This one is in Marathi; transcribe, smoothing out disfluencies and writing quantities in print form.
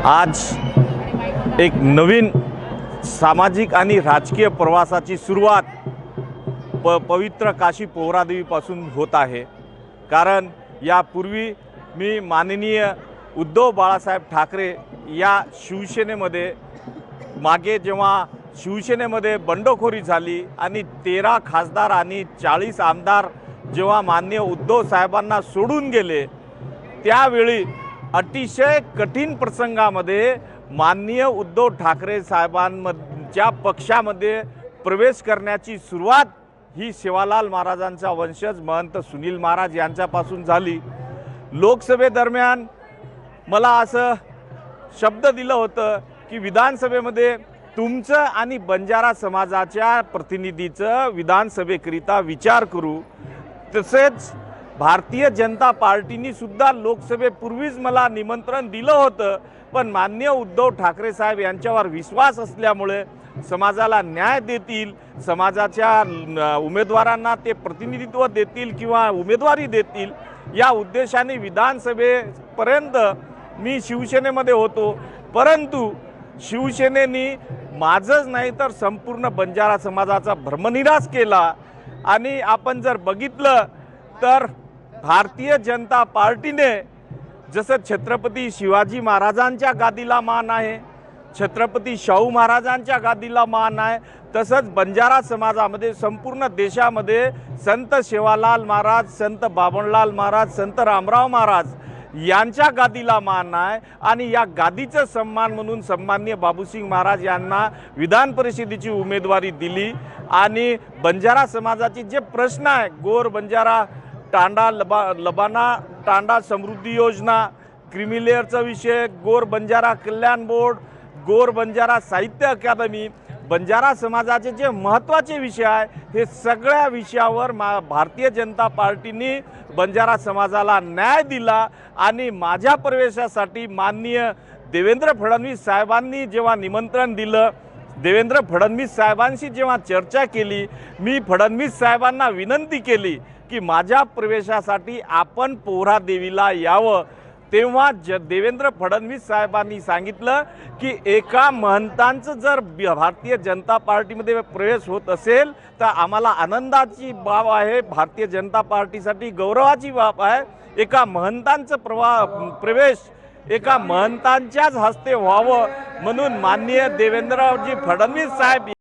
आज एक नवीन सामाजिक आणि राजकीय प्रवासाची सुरुवात पवित्र काशी पोहरादेवीपासून होत आहे। कारण यापूर्वी मी माननीय उद्धव बाळासाहेब ठाकरे या शिवसेनेमध्ये मागे जेव्हा शिवसेनेमध्ये बंडखोरी झाली आणि 13 खासदार आणि 40 आमदार जेव्हा माननीय उद्धव साहेबांना सोडून गेले, त्यावेळी अतिशय कठीण प्रसंगामध्ये माननीय उद्धव ठाकरे साहेबांच्या पक्षामध्ये प्रवेश करण्याची सुरुवात ही सेवालाल महाराजांचा वंशज महंत सुनील महाराज यांच्यापासून झाली। लोकसभेदरम्यान मला असं शब्द दिलं होतं की विधानसभेमध्ये तुमचं आणि बंजारा समाजाच्या प्रतिनिधीचं विधानसभेकरिता विचार करू। तसेच भारतीय जनता पार्टीने सुद्धा लोकसभेपूर्वीच मला निमंत्रण दिलं होतं, पण माननीय उद्धव ठाकरे साहेब यांच्यावर विश्वास असल्यामुळे समाजाला न्याय देतील, समाजाच्या उमेदवारांना ते प्रतिनिधित्व देतील किंवा उमेदवारी देतील या उद्देशाने विधानसभेपर्यंत मी शिवसेनेमध्ये होतो। परंतु शिवसेनेने माझंच नाही तर संपूर्ण बंजारा समाजाचा भ्रमनिरास केला। आणि आपण जर बघितलं तर भारतीय जनता पार्टीने जसं छत्रपती शिवाजी महाराजांच्या गादीला मान आहे, छत्रपती शाहू महाराजांच्या गादीला मान आहे, तसंच बंजारा समाजामध्ये संपूर्ण देशामध्ये संत सेवालाल महाराज, संत बाबनलाल महाराज, संत रामराव महाराज यांच्या गादीला मान आहे। आणि या गादीचा सन्मान म्हणून सन्माननीय बाबूसिंग महाराज यांना विधान परिषदेची उमेदवारी दिली। आणि बंजारा समाजाचे जे प्रश्न आहे, गोर बंजारा टांडा लबाना टांडा समृद्धी योजना, क्रिमिलेअरचा विषय, गोर बंजारा कल्याण बोर्ड, गोर बंजारा साहित्य अकादमी, बंजारा समाजाचे जे महत्त्वाचे विषय आहे, हे सगळ्या विषयावर भारतीय जनता पार्टीने बंजारा समाजाला न्याय दिला। आणि माझ्या प्रवेशासाठी माननीय देवेंद्र फडणवीस साहेबांनी जेव्हा निमंत्रण दिलं, देवेंद्र फडणवीस साहेबांशी जेव्हा चर्चा केली, मी फडणवीस साहेबांना विनंती केली की माझ्या प्रवेशासाठी आपण पोहरादेवीला यावं। तेव्हा देवेंद्र फडणवीस साहेबांनी सांगितलं की एका महंतांचं जर भारतीय जनता पार्टीमध्ये प्रवेश होत असेल तर आम्हाला आनंदाची बाब आहे, भारतीय जनता पार्टीसाठी गौरवाची बाब आहे। एका महंतांचं प्रवेश एका महंतांच्याच हस्ते व्हावं म्हणून माननीय देवेंद्रजी फडणवीस साहेब